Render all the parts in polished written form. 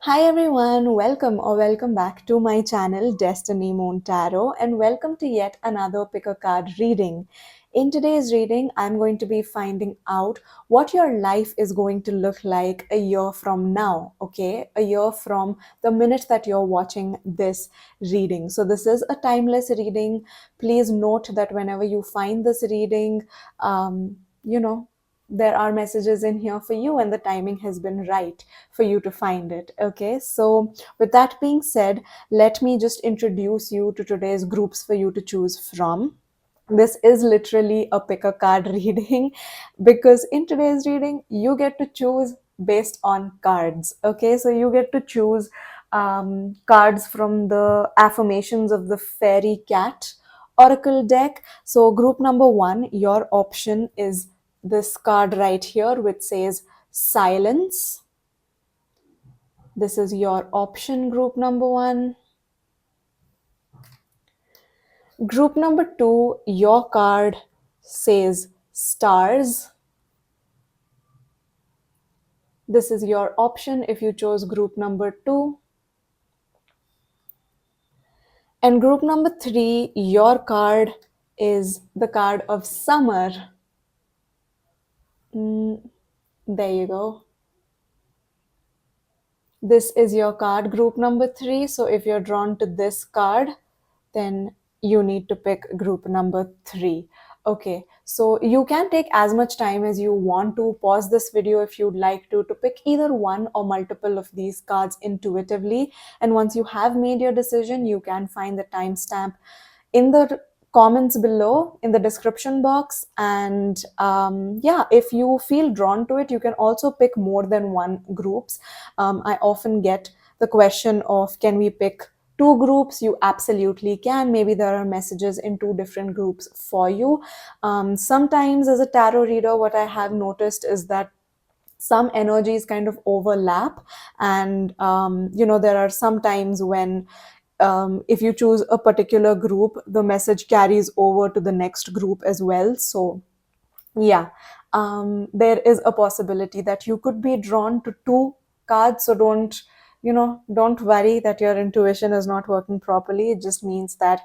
Hi everyone, welcome back to my channel Destiny Moon Tarot, and welcome to yet another pick a card reading. In today's reading, I'm going to be finding out what your life is going to look like a year from now, okay? A year from the minute that you're watching this reading. So this is a timeless reading. Please note that whenever you find this reading, you know, there are messages in here for you and the timing has been right for you to find it. Okay, so with that being said, let me just introduce you to today's groups for you to choose from. This is literally a pick a card reading because in today's reading you get to choose based on cards. Okay, so you get to choose cards from the Affirmations of the Fairy Cat Oracle deck. So group number one, your option is this card right here which says silence. This is your option, group number one. Group number two, your card says stars. This is your option if you chose group number two. And group number three, your card is the card of summer. There you go. This is your card, group number three. So if you're drawn to this card, then you need to pick group number three. Okay, so you can take as much time as you want to pause this video if you'd like to pick either one or multiple of these cards intuitively. And once you have made your decision, you can find the timestamp in the comments below in the description box. And yeah, if you feel drawn to it, you can also pick more than one groups. I often get the question of, can we pick two groups? You absolutely can. Maybe there are messages in two different groups for you. Sometimes as a tarot reader, what I have noticed is that some energies kind of overlap, and there are some times when if you choose a particular group, the message carries over to the next group as well. So yeah, there is a possibility that you could be drawn to two cards. So don't worry that your intuition is not working properly. It just means that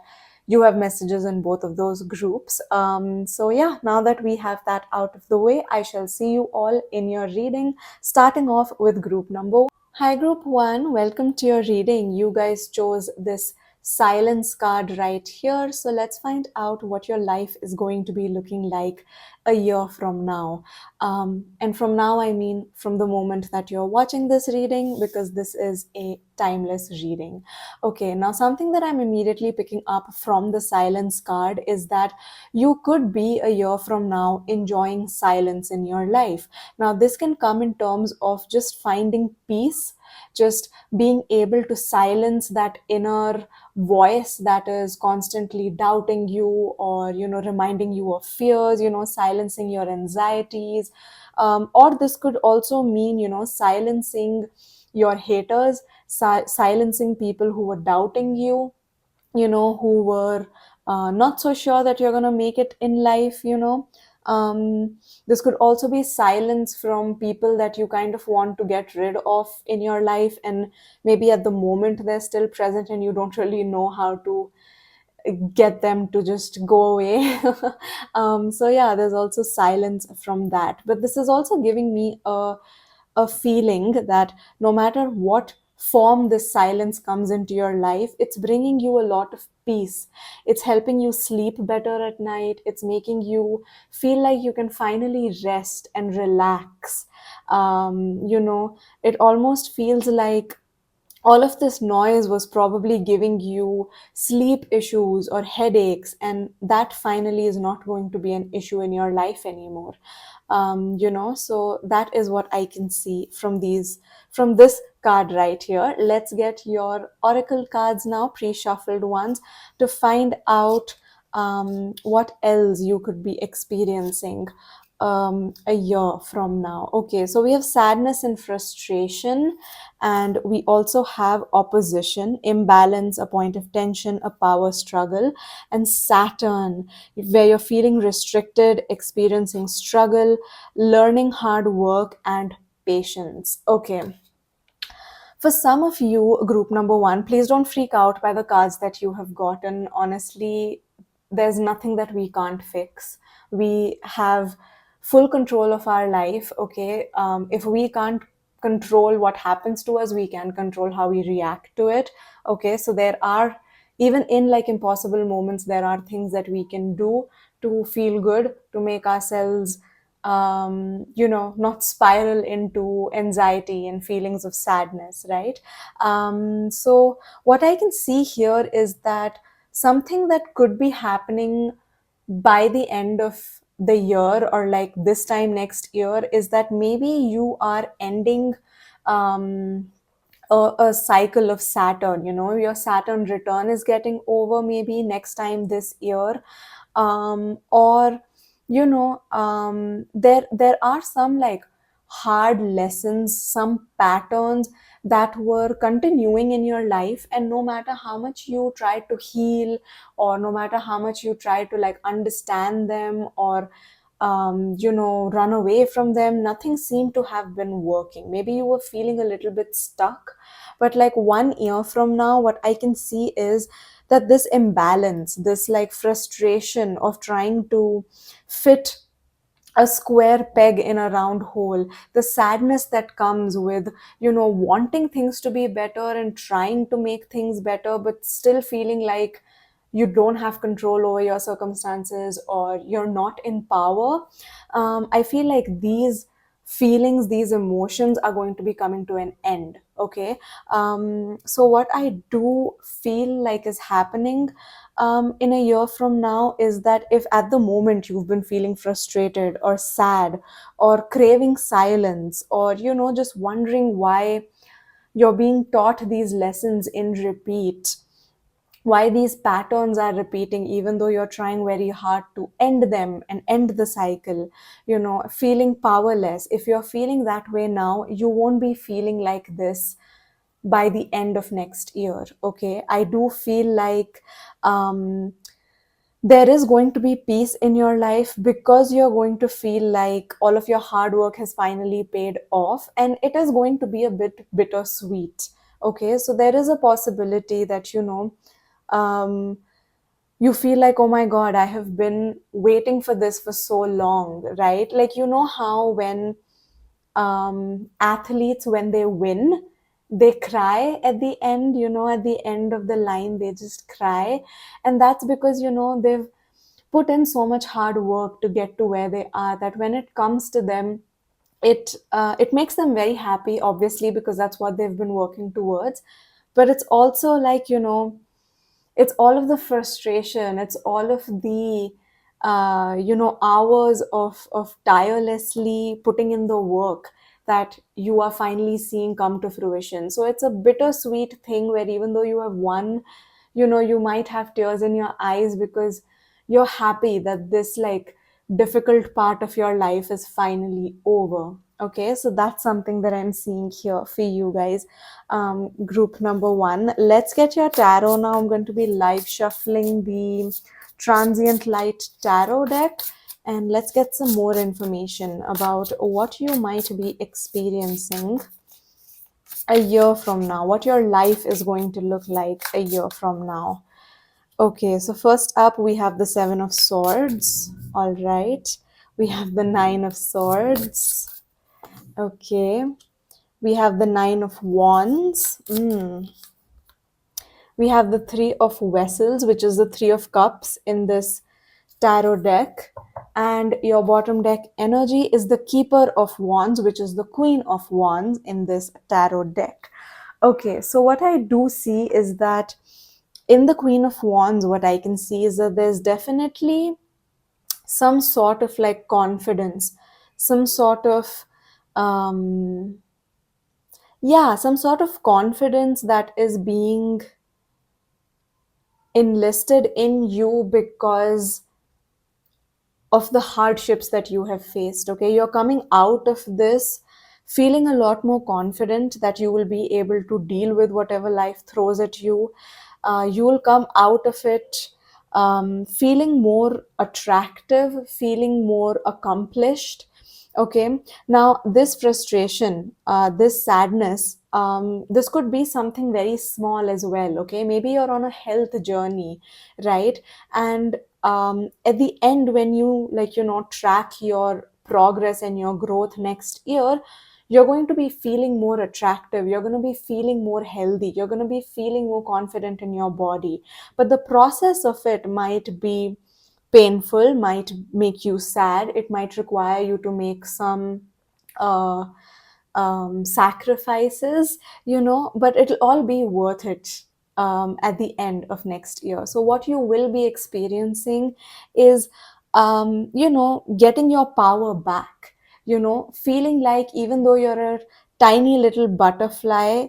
you have messages in both of those groups. So yeah, now that we have that out of the way, I shall see you all in your reading, starting off with group number one. Hi, group one. Welcome to your reading. You guys chose this silence card right here. So let's find out what your life is going to be looking like a year from now. And from now, I mean from the moment that you're watching this reading, because this is a timeless reading. Okay, now something that I'm immediately picking up from the silence card is that you could be a year from now enjoying silence in your life. Now, this can come in terms of just finding peace, just being able to silence that inner voice that is constantly doubting you, or reminding you of fears, silencing your anxieties. Or this could also mean silencing your haters, silencing people who were doubting you, who were not so sure that you're going to make it in life. This could also be silence from people that you kind of want to get rid of in your life, and maybe at the moment they're still present and you don't really know how to get them to just go away. So yeah, there's also silence from that. But this is also giving me a feeling that no matter what form this silence comes into your life, it's bringing you a lot of peace. It's helping you sleep better at night. It's making you feel like you can finally rest and relax. It almost feels like all of this noise was probably giving you sleep issues or headaches, and that finally is not going to be an issue in your life anymore. So that is what I can see from this card right here. Let's get your oracle cards now, pre-shuffled ones, to find out what else you could be experiencing a year from now. Okay, so we have sadness and frustration, and we also have opposition, imbalance, a point of tension, a power struggle, and Saturn, where you're feeling restricted, experiencing struggle, learning hard work, and patience. Okay. For some of you, group number one, please don't freak out by the cards that you have gotten. Honestly, there's nothing that we can't fix. We have full control of our life, okay? If we can't control what happens to us, we can control how we react to it, okay? So there are, even in like impossible moments, there are things that we can do to feel good, to make ourselves not spiral into anxiety and feelings of sadness, right? So what I can see here is that something that could be happening by the end of the year or like this time next year is that maybe you are ending um, a cycle of Saturn. Your Saturn return is getting over maybe next time this year, or there are some like hard lessons, some patterns that were continuing in your life, and no matter how much you try to heal, or no matter how much you try to like understand them, or run away from them, nothing seemed to have been working. Maybe you were feeling a little bit stuck, but like 1 year from now, what I can see is that this imbalance, this like frustration of trying to fit a square peg in a round hole, the sadness that comes with wanting things to be better and trying to make things better, but still feeling like you don't have control over your circumstances or you're not in power. I feel like these feelings, these emotions are going to be coming to an end, okay? So what I do feel like is happening in a year from now is that if at the moment you've been feeling frustrated or sad or craving silence, or just wondering why you're being taught these lessons in repeat, why these patterns are repeating even though you're trying very hard to end them and end the cycle, feeling powerless, if you're feeling that way now, you won't be feeling like this by the end of next year, okay? I do feel like there is going to be peace in your life because you're going to feel like all of your hard work has finally paid off, and it is going to be a bit bittersweet, okay? So there is a possibility that um, you feel like, oh my god, I have been waiting for this for so long, right? Like, how when athletes, when they win, they cry at the end, at the end of the line they just cry, and that's because they've put in so much hard work to get to where they are, that when it comes to them, it makes them very happy, obviously, because that's what they've been working towards. But it's also like, it's all of the frustration, it's all of the hours of tirelessly putting in the work that you are finally seeing come to fruition. So it's a bittersweet thing where even though you have won, you might have tears in your eyes because you're happy that this like difficult part of your life is finally over, okay? So that's something that I'm seeing here for you guys. Group number one, let's get your tarot now. I'm going to be live shuffling the Transient Light Tarot deck, and let's get some more information about what you might be experiencing a year from now, what your life is going to look like a year from now. Okay, so first up we have the Seven of Swords. All right, we have the Nine of Swords. Okay, we have the Nine of Wands. We have the Three of Vessels, which is the Three of Cups in this tarot deck. And your bottom deck energy is the Keeper of Wands, which is the Queen of Wands in this tarot deck. Okay, so what I do see is that in the Queen of Wands, what I can see is that there's definitely some sort of like confidence, some sort of some sort of confidence that is being enlisted in you because of the hardships that you have faced, okay? You're coming out of this feeling a lot more confident that you will be able to deal with whatever life throws at you. You will come out of it feeling more attractive, feeling more accomplished, Okay, now this frustration, this sadness, this could be something very small as well. Okay, maybe you're on a health journey, right? And at the end, when you, like, track your progress and your growth next year, you're going to be feeling more attractive. You're going to be feeling more healthy. You're going to be feeling more confident in your body. But the process of it might be painful, might make you sad, it might require you to make some uh, sacrifices, but it'll all be worth it at the end of next year. So what you will be experiencing is getting your power back, feeling like even though you're a tiny little butterfly,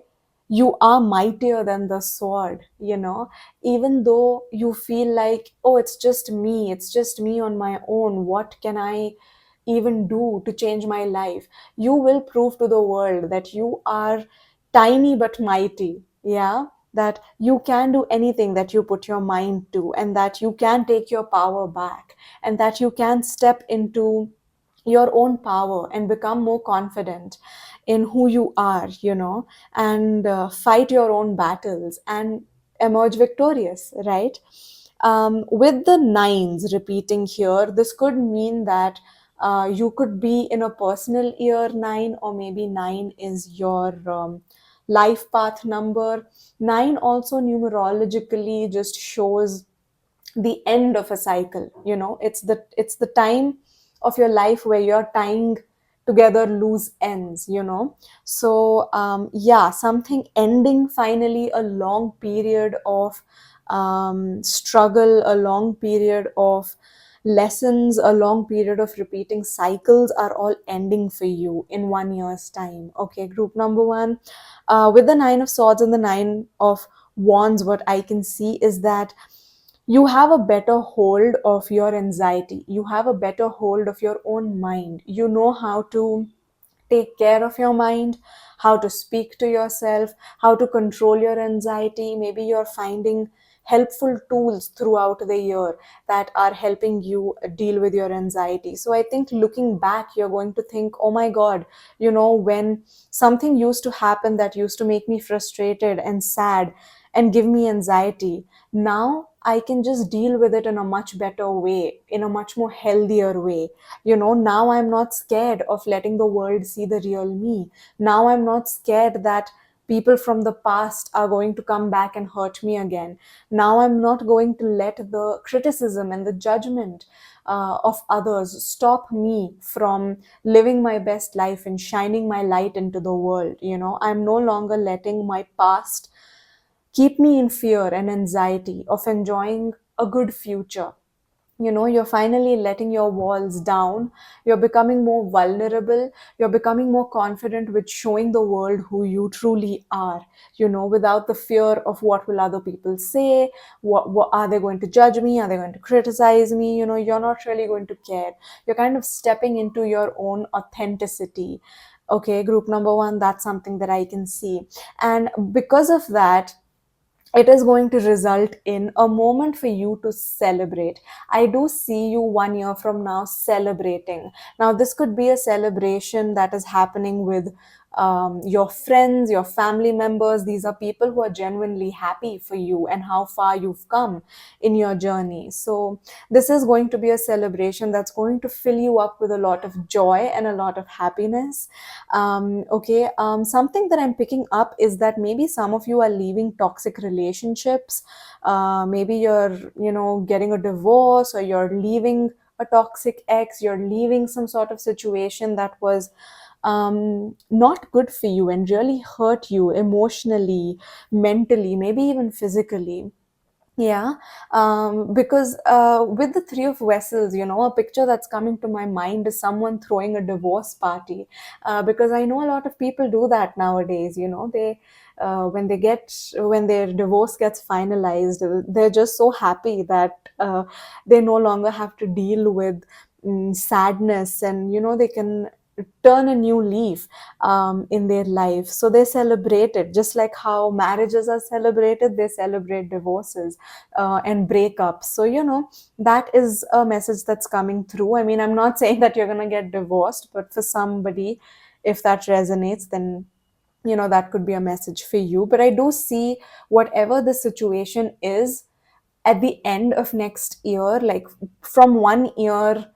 you are mightier than the sword, even though you feel like, oh, it's just me on my own, what can I even do to change my life? You will prove to the world that you are tiny but mighty. Yeah, that you can do anything that you put your mind to, and that you can take your power back, and that you can step into your own power and become more confident in who you are, and fight your own battles and emerge victorious, right? With the nines repeating here, this could mean that you could be in a personal year nine, or maybe nine is your life path number. Nine also numerologically just shows the end of a cycle. It's the time of your life where you're tying together loose ends. So yeah, something ending finally, a long period of struggle, a long period of lessons, a long period of repeating cycles are all ending for you in 1 year's time. Okay, group number one, with the nine of swords and the nine of wands, what I can see is that you have a better hold of your anxiety. You have a better hold of your own mind. You know how to take care of your mind, how to speak to yourself, how to control your anxiety. Maybe you're finding helpful tools throughout the year that are helping you deal with your anxiety. So I think looking back, you're going to think, oh my God, when something used to happen that used to make me frustrated and sad and give me anxiety, now I can just deal with it in a much better way, in a much more healthier way. Now I'm not scared of letting the world see the real me. Now I'm not scared that people from the past are going to come back and hurt me again. Now I'm not going to let the criticism and the judgment of others stop me from living my best life and shining my light into the world. I'm no longer letting my past keep me in fear and anxiety of enjoying a good future. You're finally letting your walls down. You're becoming more vulnerable. You're becoming more confident with showing the world who you truly are, without the fear of what will other people say. What are they going to judge me? Are they going to criticize me? You're not really going to care. You're kind of stepping into your own authenticity. Okay, group number one, that's something that I can see. And because of that, it is going to result in a moment for you to celebrate. I do see you 1 year from now celebrating. Now, this could be a celebration that is happening with your friends, your family members. These are people who are genuinely happy for you and how far you've come in your journey. So, this is going to be a celebration that's going to fill you up with a lot of joy and a lot of happiness. Okay, something that I'm picking up is that maybe some of you are leaving toxic relationships. Maybe you're, getting a divorce, or you're leaving a toxic ex, you're leaving some sort of situation that was not good for you and really hurt you emotionally, mentally, maybe even physically. Yeah, because with the three of vessels, a picture that's coming to my mind is someone throwing a divorce party. Because I know a lot of people do that nowadays. They when their divorce gets finalized, they're just so happy that they no longer have to deal with sadness, and they can turn a new leaf in their life. So they celebrate it, just like how marriages are celebrated, they celebrate divorces and breakups. So, that is a message that's coming through. I mean, I'm not saying that you're going to get divorced, but for somebody, if that resonates, then that could be a message for you. But I do see whatever the situation is at the end of next year, from 1 year,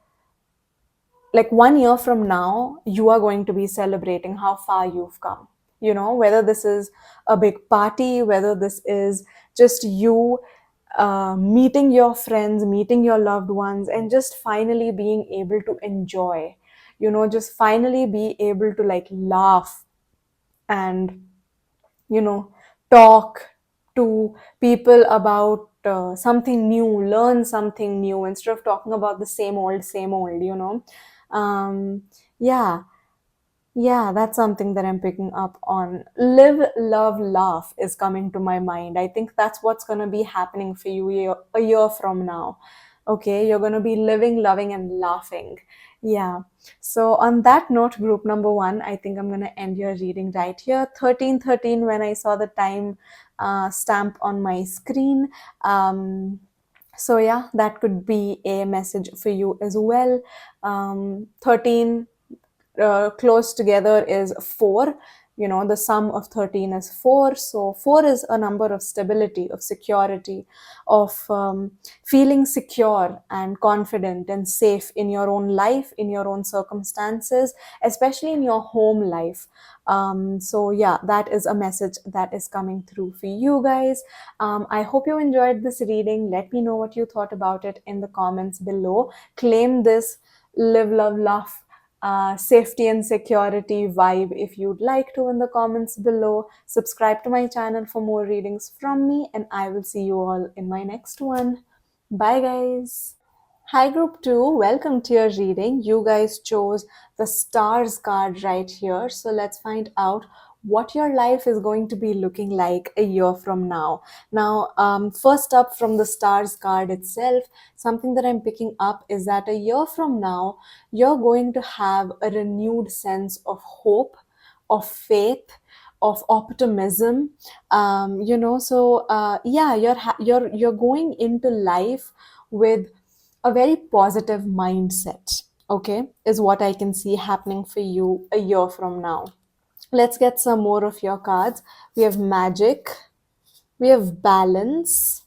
like 1 year from now, you are going to be celebrating how far you've come. Whether this is a big party, whether this is just you meeting your friends, meeting your loved ones, and just finally being able to enjoy, just finally be able to like laugh and you know talk to people about something new, learn something new, instead of talking about the same old, yeah. Yeah, that's something that I'm picking up on. Live, love, laugh is coming to my mind. I think that's what's going to be happening for you a year from now. Okay, you're going to be living, loving, and laughing. Yeah. So, on that note, group number one, I think I'm going to end your reading right here. 1313, when I saw the time stamp on my screen. So, yeah, that could be a message for you as well. 13 close together is 4. The sum of 13 is 4. So 4 is a number of stability, of security, of feeling secure and confident and safe in your own life, in your own circumstances, especially in your home life. So yeah, that is a message that is coming through for you guys. I hope you enjoyed this reading. Let me know what you thought about it in the comments below. Claim this live, love, laugh, safety and security vibe if you'd like to in the comments below. Subscribe to my channel for more readings from me, and I will see you all in my next one. Bye, guys. Hi, group 2. Welcome to your reading. You guys chose the stars card right here. So let's find out what your life is going to be looking like a year from now. Now, first up from the stars card itself, something that I'm picking up is that a year from now, you're going to have a renewed sense of hope, of faith, of optimism. Yeah, you're going into life with a very positive mindset, okay, is what I can see happening for you a year from now. Let's get some more of your cards. We have magic, we have balance,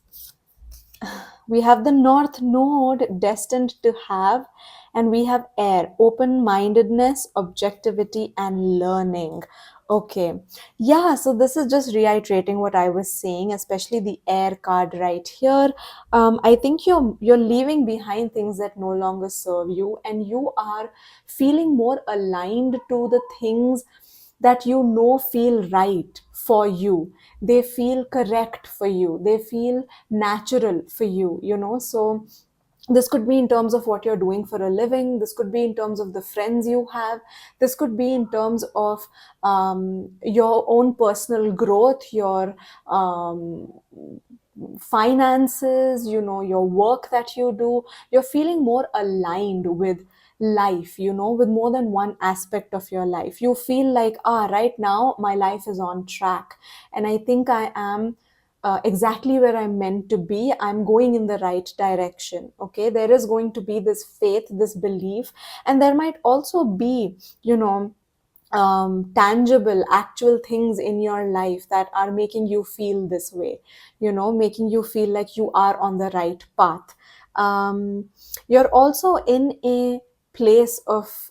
we have the North Node, destined to have, and we have air, open mindedness, objectivity, and learning. Okay, yeah, so this is just reiterating what I was saying, especially the air card right here. I think you're leaving behind things that no longer serve you, and you are feeling more aligned to the things that feel right for you. They feel correct for you, they feel natural for you, so this could be in terms of what you're doing for a living, this could be in terms of the friends you have, this could be in terms of your own personal growth, your finances, your work that you do. You're feeling more aligned with life, with more than one aspect of your life. You feel like, right now my life is on track, and I think I am exactly where I'm meant to be. I'm going in the right direction. Okay, there is going to be this faith, this belief, and there might also be, tangible, actual things in your life that are making you feel this way, making you feel like you are on the right path. You're also in a place of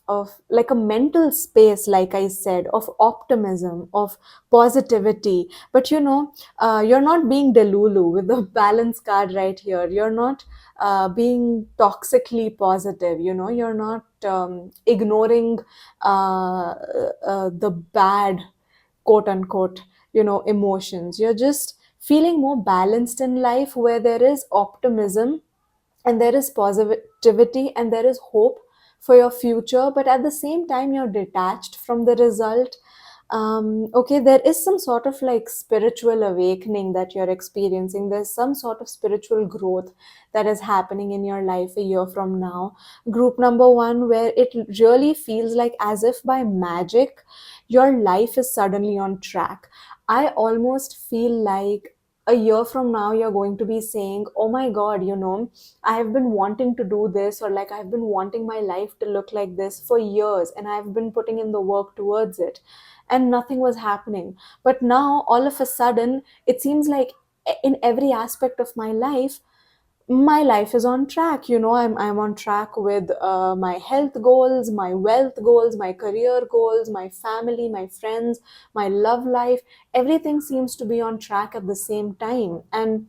like a mental space, like I said, of optimism, of positivity. But you're not being delulu with the balance card right here. You're not being toxically positive. You're not ignoring the bad, quote unquote, emotions. You're just feeling more balanced in life, where there is optimism and there is positivity and there is hope for your future, but at the same time you're detached from the result. Okay, there is some sort of like spiritual awakening that you're experiencing. There's some sort of spiritual growth that is happening in your life a year from now. Group number one, where it really feels like as if by magic, your life is suddenly on track. I almost feel like a year from now, you're going to be saying, oh my God, I have been wanting to do this, or like I've been wanting my life to look like this for years, and I've been putting in the work towards it, and nothing was happening. But now, all of a sudden, it seems like in every aspect of my life is on track. I'm on track with my health goals, my wealth goals, my career goals, my family, my friends, my love life. Everything seems to be on track at the same time. And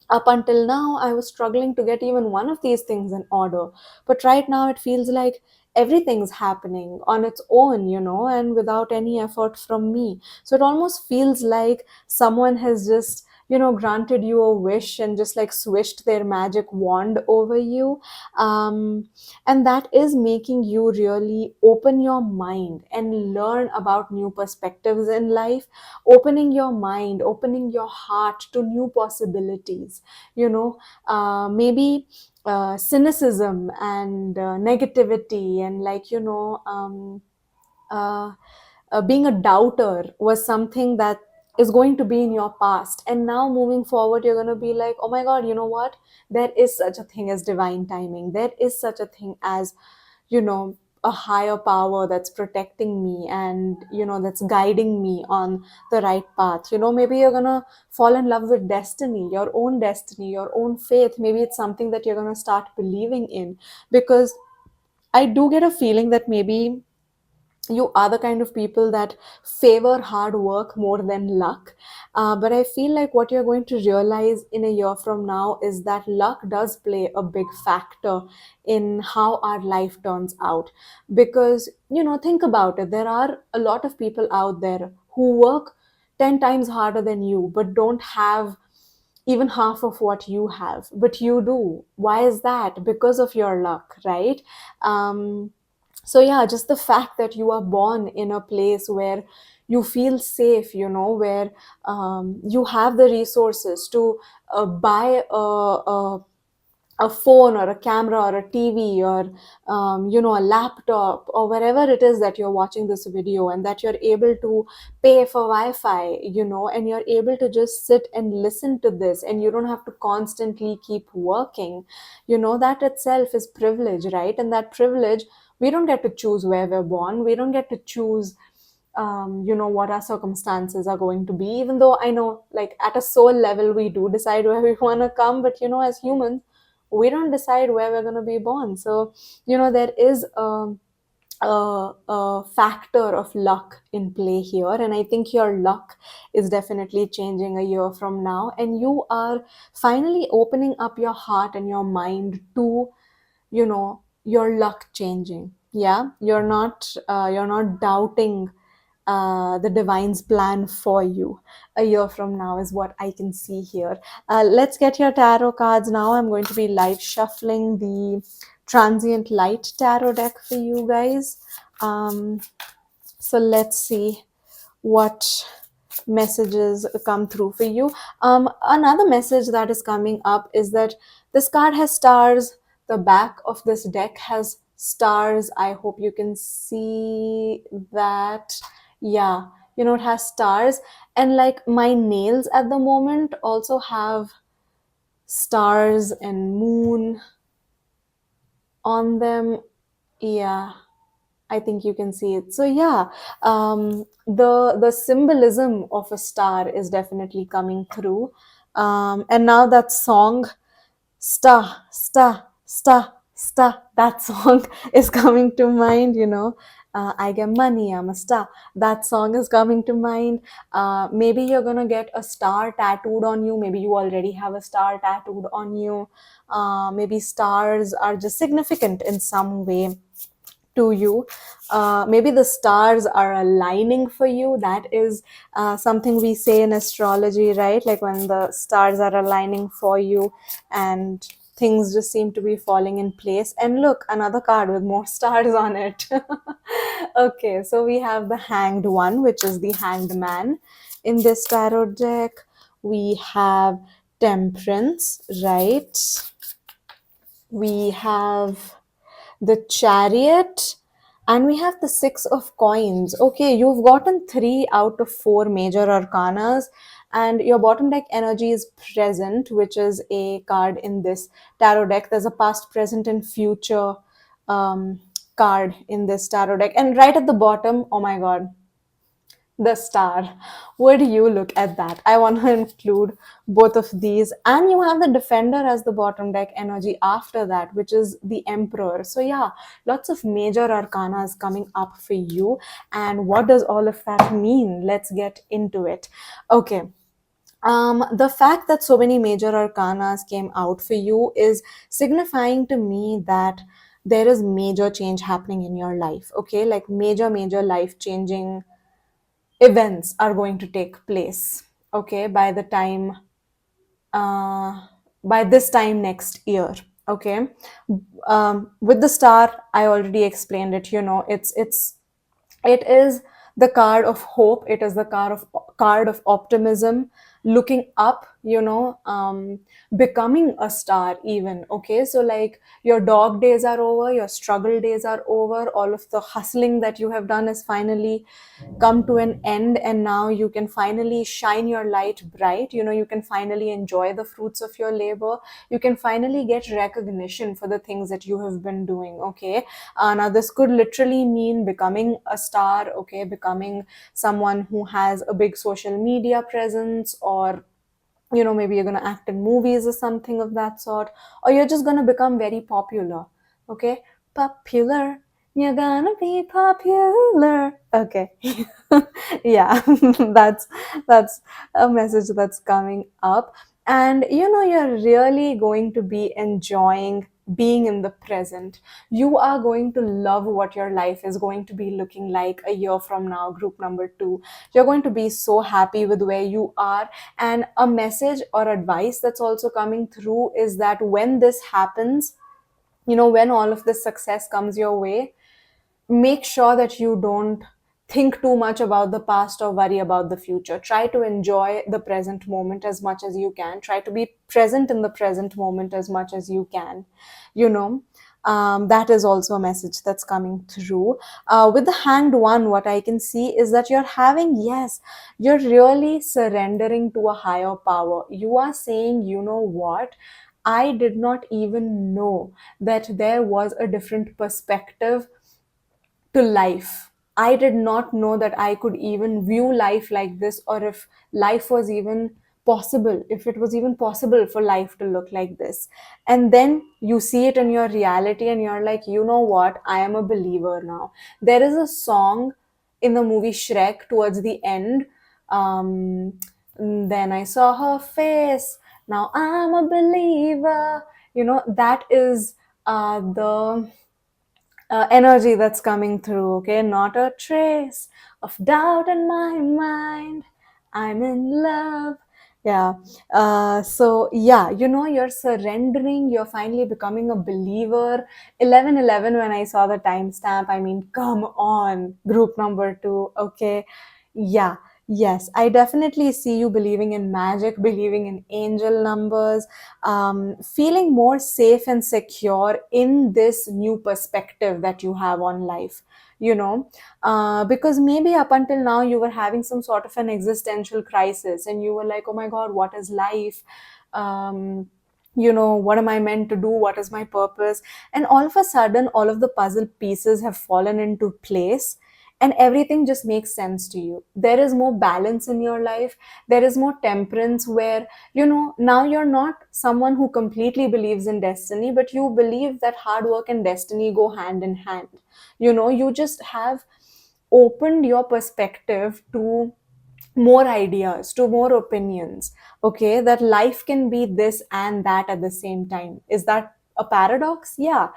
up until now, I was struggling to get even one of these things in order. But right now, it feels like everything's happening on its own, and without any effort from me. So it almost feels like someone has just, granted you a wish and just like swished their magic wand over you. And that is making you really open your mind and learn about new perspectives in life, opening your mind, opening your heart to new possibilities. Maybe cynicism and negativity, and like uh, being a doubter was something that is going to be in your past, and now moving forward you're going to be like, oh my God, you know what, there is such a thing as divine timing, there is such a thing as, you know a higher power that's protecting me, and that's guiding me on the right path. Maybe you're going to fall in love with destiny, your own faith. Maybe it's something that you're going to start believing in, because I do get a feeling that maybe you are the kind of people that favor hard work more than luck. But I feel like what you're going to realize in a year from now is that luck does play a big factor in how our life turns out. Because, think about it. There are a lot of people out there who work 10 times harder than you, but don't have even half of what you have. But you do. Why is that? Because of your luck, right? Um, so yeah, just the fact that you are born in a place where you feel safe, where you have the resources to buy a phone or a camera or a TV or a laptop or wherever it is that you're watching this video, and that you're able to pay for Wi-Fi, and you're able to just sit and listen to this, and you don't have to constantly keep working. That itself is privilege, right? And that privilege, we don't get to choose where we're born. We don't get to choose what our circumstances are going to be, even though I know, like, at a soul level we do decide where we want to come. But as humans, we don't decide where we're going to be born. So there is a factor of luck in play here, and I think your luck is definitely changing a year from now, and you are finally opening up your heart and your mind to your luck changing. Yeah, you're not doubting the divine's plan for you a year from now, is what I can see here. Let's get your tarot cards now. I'm going to be live shuffling the Transient Light tarot deck for you guys. So let's see what messages come through for you. Another message that is coming up is that this card has stars. The back of this deck has stars. I hope you can see that. Yeah, it has stars. And like my nails at the moment also have stars and moon on them. Yeah, I think you can see it. So yeah, the symbolism of a star is definitely coming through. And now that song, Star, Star, Star, Star, that song is coming to mind. I get money, I'm a star. That song is coming to mind. Maybe you're gonna get a star tattooed on you. Maybe you already have a star tattooed on you. Maybe stars are just significant in some way to you. Maybe the stars are aligning for you. That is something we say in astrology, right? Like when the stars are aligning for you and things just seem to be falling in place. And look, another card with more stars on it. Okay, so we have the Hanged One, which is the Hanged Man in this tarot deck. We have Temperance, right? We have the Chariot, and we have the Six of Coins. Okay, you've gotten 3 out of 4 major arcanas, and your bottom deck energy is Present, which is a card in this tarot deck. There's a past, present, and future um, card in this tarot deck. And right at the bottom, oh my god, the Star. Would you look at that? I want to include both of these. And you have the Defender as the bottom deck energy after that, which is the Emperor. So yeah, lots of major arcanas coming up for you. And what does all of that mean? Let's get into it. Okay. The fact that so many major arcanas came out for you is signifying to me that there is major change happening in your life. Okay, like major life changing events are going to take place, okay, uh, by this time next year. Okay. With the Star, I already explained it. It is the card of hope. It is the card of optimism, looking up, becoming a star even. Okay, so like your dog days are over, your struggle days are over, all of the hustling that you have done is finally come to an end, and now you can finally shine your light bright. You can finally enjoy the fruits of your labor. You can finally get recognition for the things that you have been doing. Okay. Now this could literally mean becoming a star. Okay, becoming someone who has a big social media presence, or maybe you're going to act in movies or something of that sort, or you're just going to become very popular. Okay, popular, you're gonna be popular. Okay. Yeah. That's a message that's coming up. And you're really going to be enjoying being in the present. You are going to love what your life is going to be looking like a year from now, group number 2. You're going to be so happy with where you are. And a message or advice that's also coming through is that when this happens, when all of this success comes your way, make sure that you don't think too much about the past or worry about the future. Try to enjoy the present moment as much as you can. Try to be present in the present moment as much as you can. You know, that is also a message that's coming through. With the Hanged One, what I can see is that you're really surrendering to a higher power. You are saying, you know what? I did not even know that there was a different perspective to life. I did not know that I could even view life like this, or if life was even possible, if it was even possible for life to look like this. And then you see it in your reality, and you're like, you know what? I am a believer now. There is a song in the movie Shrek towards the end. Then I saw her face. Now I'm a believer. That is the energy that's coming through. Okay, not a trace of doubt in my mind, I'm in love. Yeah. So yeah, you're surrendering, you're finally becoming a believer. 11:11, when I saw the timestamp, I mean, come on, group number 2. Okay. Yeah. Yes, I definitely see you believing in magic, believing in angel numbers, feeling more safe and secure in this new perspective that you have on life. Because maybe up until now you were having some sort of an existential crisis, and you were like, oh my god, what is life? What am I meant to do? What is my purpose? And all of a sudden, all of the puzzle pieces have fallen into place, and everything just makes sense to you. There is more balance in your life. There is more temperance, where now you're not someone who completely believes in destiny, but you believe that hard work and destiny go hand in hand. You just have opened your perspective to more ideas, to more opinions. Okay, that life can be this and that at the same time. Is that a paradox? Yeah.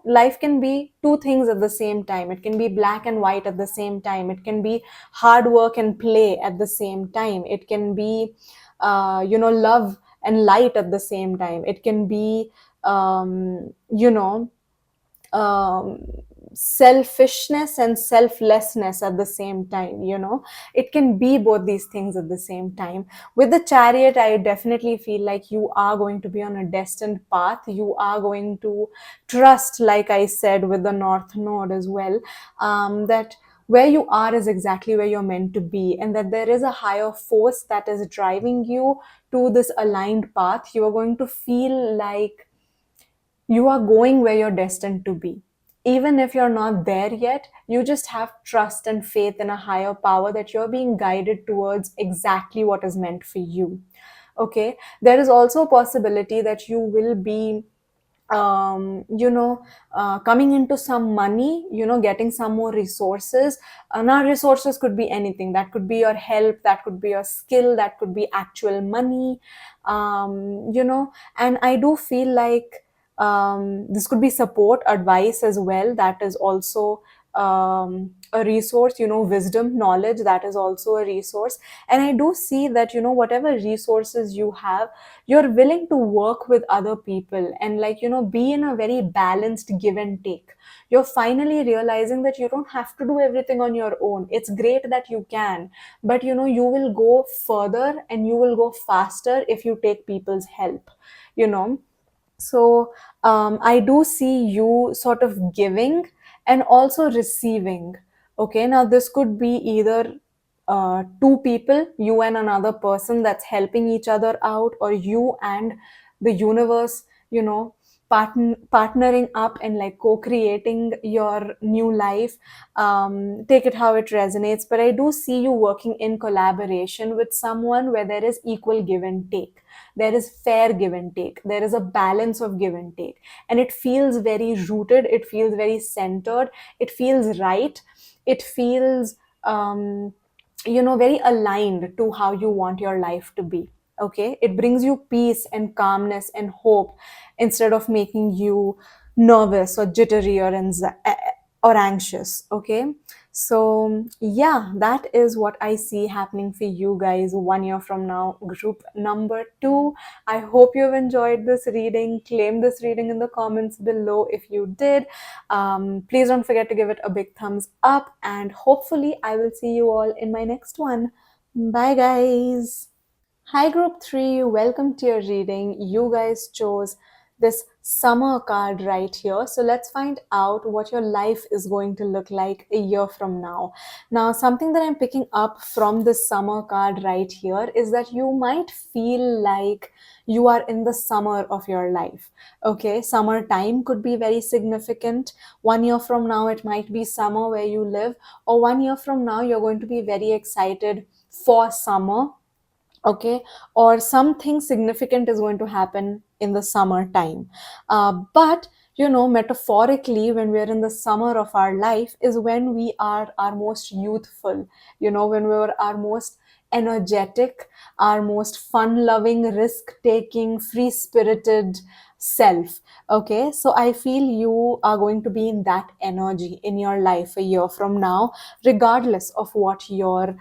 Life can be two things at the same time. It can be black and white at the same time. It can be hard work and play at the same time. It can be love and light at the same time. It can be you know, um, selfishness and selflessness at the same time. It can be both these things at the same time. With the Chariot, I definitely feel like you are going to be on a destined path. You are going to trust, like I said with the North Node as well, that where you are is exactly where you're meant to be, and that there is a higher force that is driving you to this aligned path. You are going to feel like you are going where you're destined to be. Even if you're not there yet, you just have trust and faith in a higher power that you're being guided towards exactly what is meant for you. Okay. There is also a possibility that you will be coming into some money, getting some more resources. Now resources could be anything. That could be your help, that could be your skill, that could be actual money. And I do feel like this could be support, advice as well. That is also a resource. Wisdom, knowledge, that is also a resource. And I do see that, whatever resources you have, you're willing to work with other people and, like, be in a very balanced give and take. You're finally realizing that you don't have to do everything on your own. It's great that you can, but you will go further and you will go faster if you take people's help. you know so I do see you sort of giving and also receiving. Okay, now this could be either two people, you and another person, that's helping each other out, or you and the universe, partnering up and like co-creating your new life. Take it how it resonates, but I do see you working in collaboration with someone where there is equal give and take. There is fair give and take, there is a balance of give and take, and it feels very rooted, it feels very centered, it feels right, it feels very aligned to how you want your life to be. Okay, it brings you peace and calmness and hope instead of making you nervous or jittery or anxious. Okay, so yeah, that is what I see happening for you guys 1 year from now, group number 2. I hope you've enjoyed this reading. Claim this reading in the comments below if you did. Please don't forget to give it a big thumbs up, and hopefully I will see you all in my next one. Bye guys. Hi, Group 3. Welcome to your reading. You guys chose this summer card right here. So let's find out what your life is going to look like a year from now. Now, something that I'm picking up from this summer card right here is that you might feel like you are in the summer of your life. Okay, summertime could be very significant. 1 year from now, it might be summer where you live, or 1 year from now, you're going to be very excited for summer. Okay, or something significant is going to happen in the summertime. But metaphorically, when we're in the summer of our life is when we are our most youthful, when we are our most energetic, our most fun loving, risk taking, free spirited self. Okay, so I feel you are going to be in that energy in your life a year from now, regardless of what your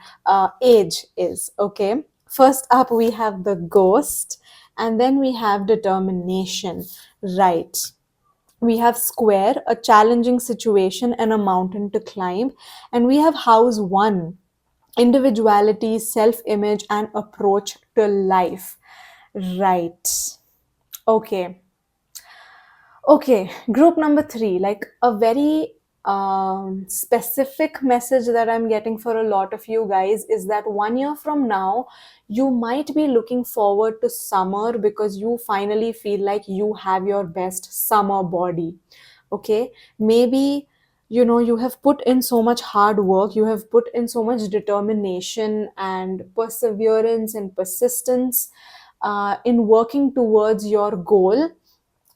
age is. Okay, first up, we have the Ghost, and then we have Determination. Right. We have Square, a challenging situation and a mountain to climb. And we have House 1, individuality, self image, and approach to life. Right. Okay. Okay, group number 3, like a very specific message that I'm getting for a lot of you guys is that 1 year from now, you might be looking forward to summer because you finally feel like you have your best summer body. Okay, maybe you have put in so much hard work, you have put in so much determination and perseverance and persistence in working towards your goal,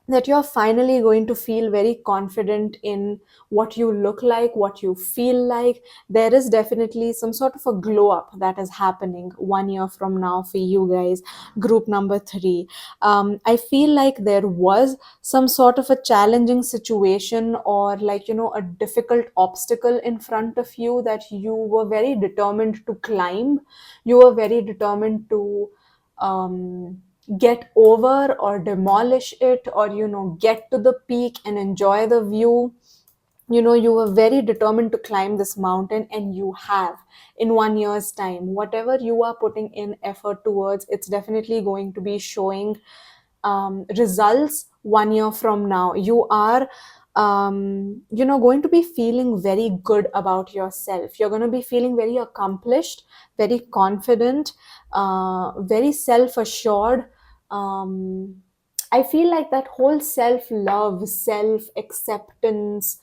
that you're finally going to feel very confident in what you look like, what you feel like. There is definitely some sort of a glow up that is happening 1 year from now for you guys, group number 3. I feel like there was some sort of a challenging situation, or like, a difficult obstacle in front of you that you were very determined to climb. You were very determined to get over or demolish it, or get to the peak and enjoy the view. You were very determined to climb this mountain, and you have. In 1 year's time, whatever you are putting in effort towards, it's definitely going to be showing results 1 year from now. You are going to be feeling very good about yourself. You're going to be feeling very accomplished, very confident, very self-assured. I feel like that whole self-love, self-acceptance,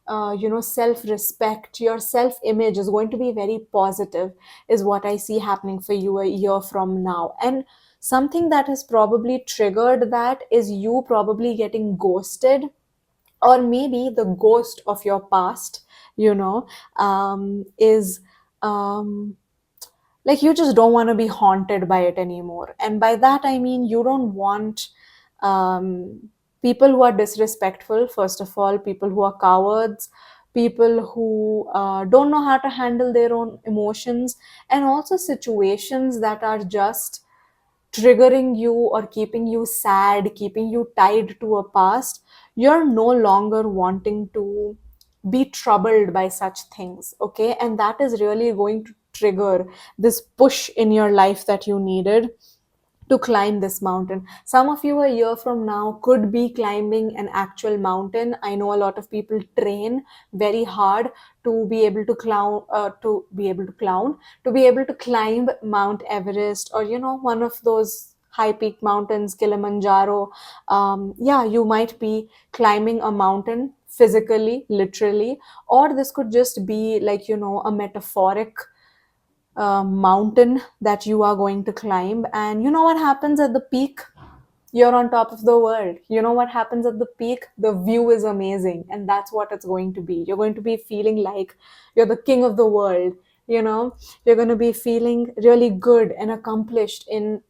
self-respect, your self-image is going to be very positive, is what I see happening for you a year from now. And something that has probably triggered that is you probably getting ghosted, or maybe the ghost of your past, is like, you just don't want to be haunted by it anymore. And by that I mean, you don't want people who are disrespectful, first of all, people who are cowards, people who don't know how to handle their own emotions, and also situations that are just triggering you or keeping you sad, keeping you tied to a past. You're no longer wanting to be troubled by such things, okay? And that is really going to trigger this push in your life that you needed to climb this mountain. Some of you a year from now could be climbing an actual mountain. I know a lot of people train very hard to be able to to be able to climb Mount Everest, or one of those high peak mountains, Kilimanjaro. Yeah, you might be climbing a mountain physically, literally, or this could just be like a metaphoric mountain that you are going to climb. And you know what happens at the peak? You're on top of the world. You know what happens at the peak? The view is amazing, and that's what it's going to be. You're going to be feeling like you're the king of the world. You're going to be feeling really good and accomplished in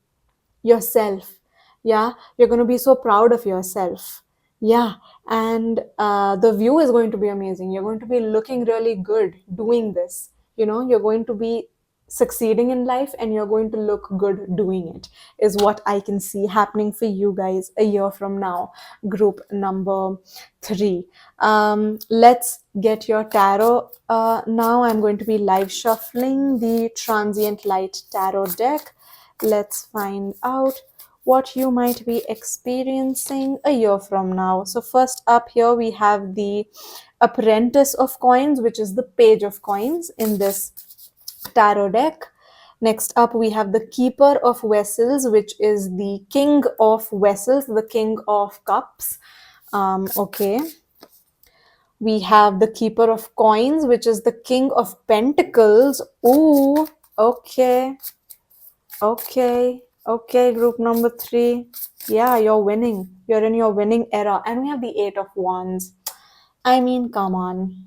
yourself. Yeah, you're going to be so proud of yourself. Yeah. And the view is going to be amazing. You're going to be looking really good doing this. You're going to be succeeding in life, and you're going to look good doing it, is what I can see happening for you guys a year from now, group number 3. Let's get your tarot. Now I'm going to be live shuffling the Transient Light Tarot deck. Let's find out what you might be experiencing a year from now. So first up here we have the Apprentice of Coins, which is the Page of Coins in this tarot deck. Next up we have the Keeper of Vessels, which is the King of Vessels, the King of Cups. Okay. We have the Keeper of Coins, which is the King of Pentacles. Ooh, okay. Okay, group number 3. Yeah, you're winning. You're in your winning era. And we have the Eight of Wands. I mean, come on.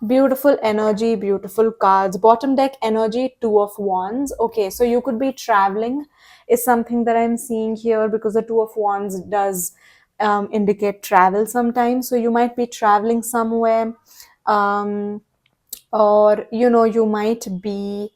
Beautiful energy, beautiful cards. Bottom deck energy, Two of Wands. Okay, so you could be traveling, is something that I'm seeing here, because the Two of Wands does indicate travel sometimes. So you might be traveling somewhere, or you might be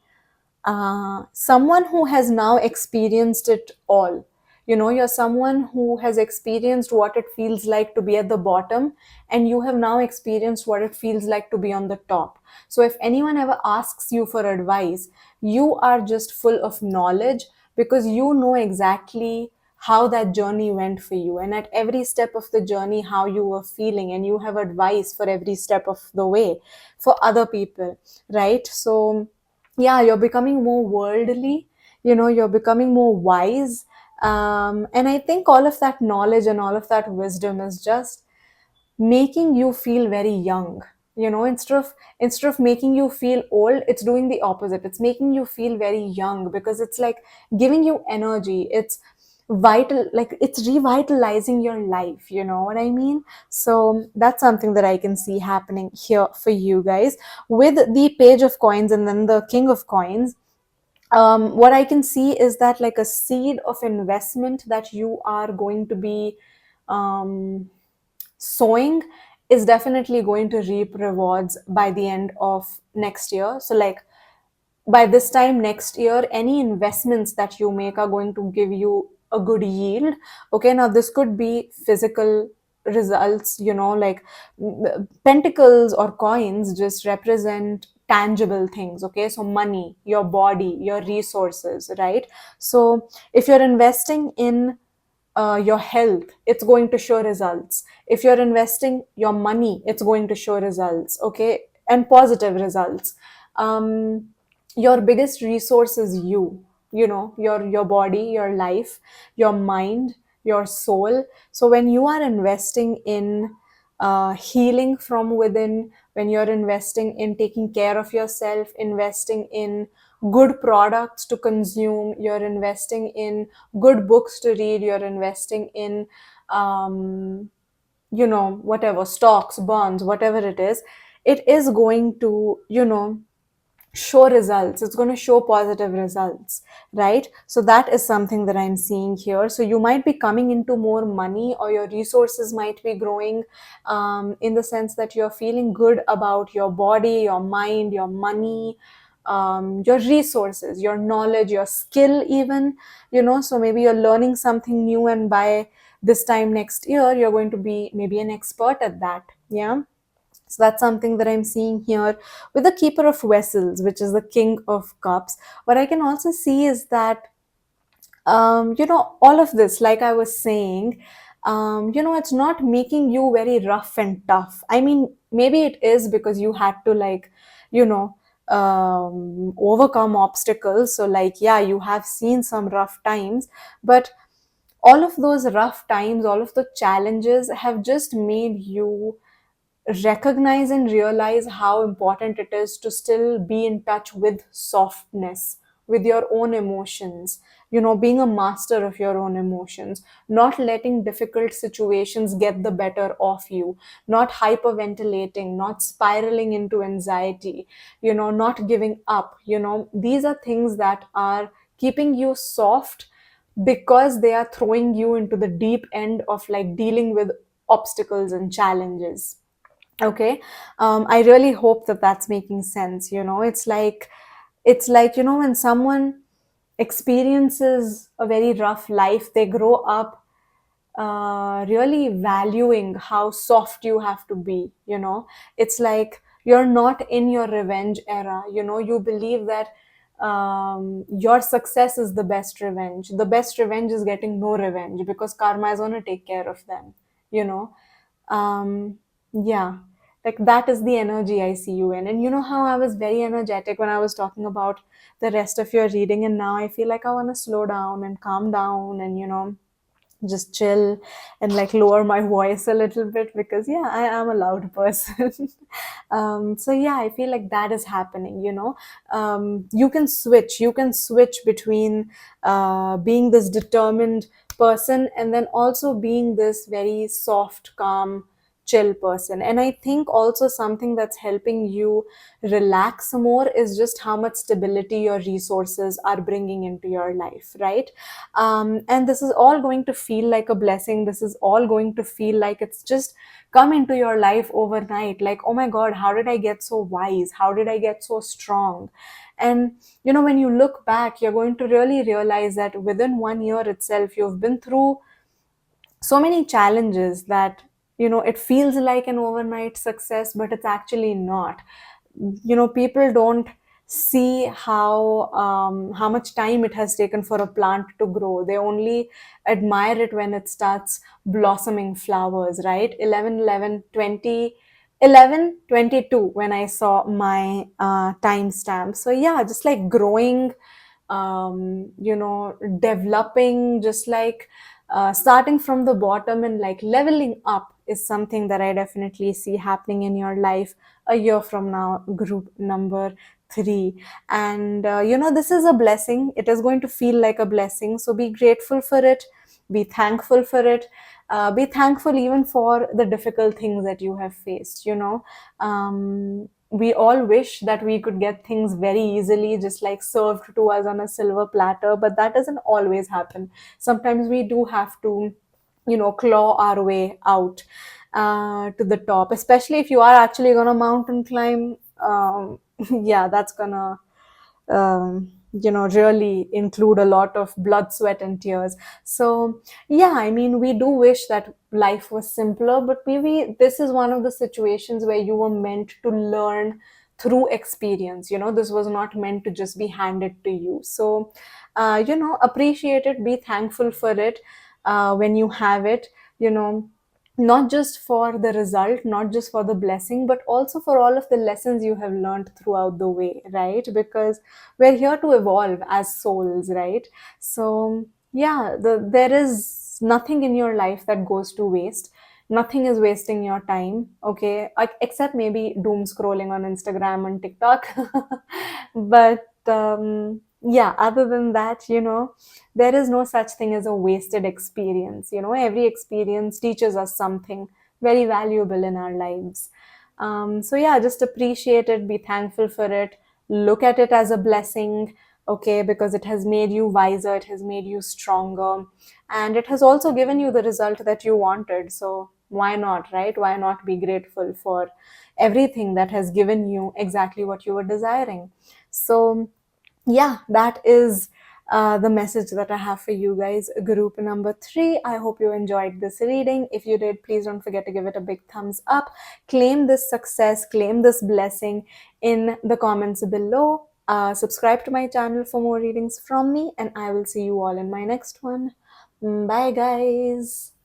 someone who has now experienced it all. You're someone who has experienced what it feels like to be at the bottom, and you have now experienced what it feels like to be on the top. So if anyone ever asks you for advice, you are just full of knowledge, because you know exactly how that journey went for you, and at every step of the journey how you were feeling, and you have advice for every step of the way for other people, right? So yeah, you're becoming more worldly, you're becoming more wise. And I think all of that knowledge and all of that wisdom is just making you feel very young. Instead of making you feel old, it's doing the opposite. It's making you feel very young, because it's like giving you energy. It's vital, like it's revitalizing your life, you know what I mean? So that's something that I can see happening here for you guys with the Page of Coins and then the King of Coins. What I can see is that, like, a seed of investment that you are going to be sowing is definitely going to reap rewards by the end of next year. So, like, by this time next year, any investments that you make are going to give you a good yield. Okay, now this could be physical results, like pentacles or coins just represent tangible things. Okay, so money, your body, your resources, right? So if you're investing in your health, it's going to show results. If you're investing your money, it's going to show results, okay, and positive results. Your biggest resource is your body, your life, your mind, your soul. So when you are investing in healing from within, when you're investing in taking care of yourself, investing in good products to consume, you're investing in good books to read, you're investing in whatever, stocks, bonds, whatever it is going to show results. It's going to show positive results, right? So that is something that I'm seeing here. So you might be coming into more money, or your resources might be growing, in the sense that you're feeling good about your body, your mind, your money, your resources, your knowledge, your skill, even. So maybe you're learning something new, and by this time next year you're going to be maybe an expert at that. Yeah, so that's something that I'm seeing here with the Keeper of Vessels, which is the King of Cups. What I can also see is that, all of this, like I was saying, it's not making you very rough and tough. I mean, maybe it is because you had to, like, you know, overcome obstacles. So, like, yeah, you have seen some rough times, but all of those rough times, all of the challenges have just made you recognize and realize how important it is to still be in touch with softness, with your own emotions, being a master of your own emotions, not letting difficult situations get the better of you, not hyperventilating, not spiraling into anxiety, not giving up. These are things that are keeping you soft, because they are throwing you into the deep end of, like, dealing with obstacles and challenges. Okay. I really hope that that's making sense. It's like when someone experiences a very rough life, they grow up really valuing how soft you have to be. It's like you're not in your revenge era. You believe that your success is the best revenge. The best revenge is getting no revenge, because karma is going to take care of them. you know um yeah, like, that is the energy I see you in. And you know how I was very energetic when I was talking about the rest of your reading, and now I feel like I want to slow down and calm down, and just chill, and, like, lower my voice a little bit, because yeah, I am a loud person. So yeah, I feel like that is happening. You can switch between being this determined person, and then also being this very soft, calm, chill person. And I think also something that's helping you relax more is just how much stability your resources are bringing into your life, right? And this is all going to feel like a blessing. This is all going to feel like it's just come into your life overnight. Like, oh my God, how did I get so wise? How did I get so strong? And when you look back, you're going to really realize that within 1 year itself, you've been through so many challenges that it feels like an overnight success, but it's actually not. People don't see how much time it has taken for a plant to grow. They only admire it when it starts blossoming flowers, right? 11/11/20 when I saw my timestamp. So yeah, just like growing, developing, just like starting from the bottom and, like, leveling up is something that I definitely see happening in your life a year from now, group number 3. And this is a blessing. It is going to feel like a blessing, so be grateful for it, be thankful for it. Be thankful even for the difficult things that you have faced. We all wish that we could get things very easily, just like served to us on a silver platter, but that doesn't always happen. Sometimes we do have to claw our way out to the top, especially if you are actually gonna mountain climb. Yeah, really include a lot of blood, sweat, and tears. So, yeah, I mean, we do wish that life was simpler, but maybe this is one of the situations where you were meant to learn through experience. This was not meant to just be handed to you. So, appreciate it, be thankful for it when you have it, you know not just for the result, not just for the blessing, but also for all of the lessons you have learned throughout the way, right? Because we're here to evolve as souls, right? So, yeah, there is nothing in your life that goes to waste. Nothing is wasting your time, okay? Except maybe doom scrolling on Instagram and TikTok. But yeah, other than that, there is no such thing as a wasted experience. Every experience teaches us something very valuable in our lives. So yeah, just appreciate it, be thankful for it, look at it as a blessing, okay, because it has made you wiser, it has made you stronger, and it has also given you the result that you wanted. So why not, right? Why not be grateful for everything that has given you exactly what you were desiring? So yeah, that is the message that I have for you guys. Group number 3. I hope you enjoyed this reading. If you did, please don't forget to give it a big thumbs up. Claim this success, claim this blessing in the comments below. Subscribe to my channel for more readings from me, and I will see you all in my next one. Bye, guys.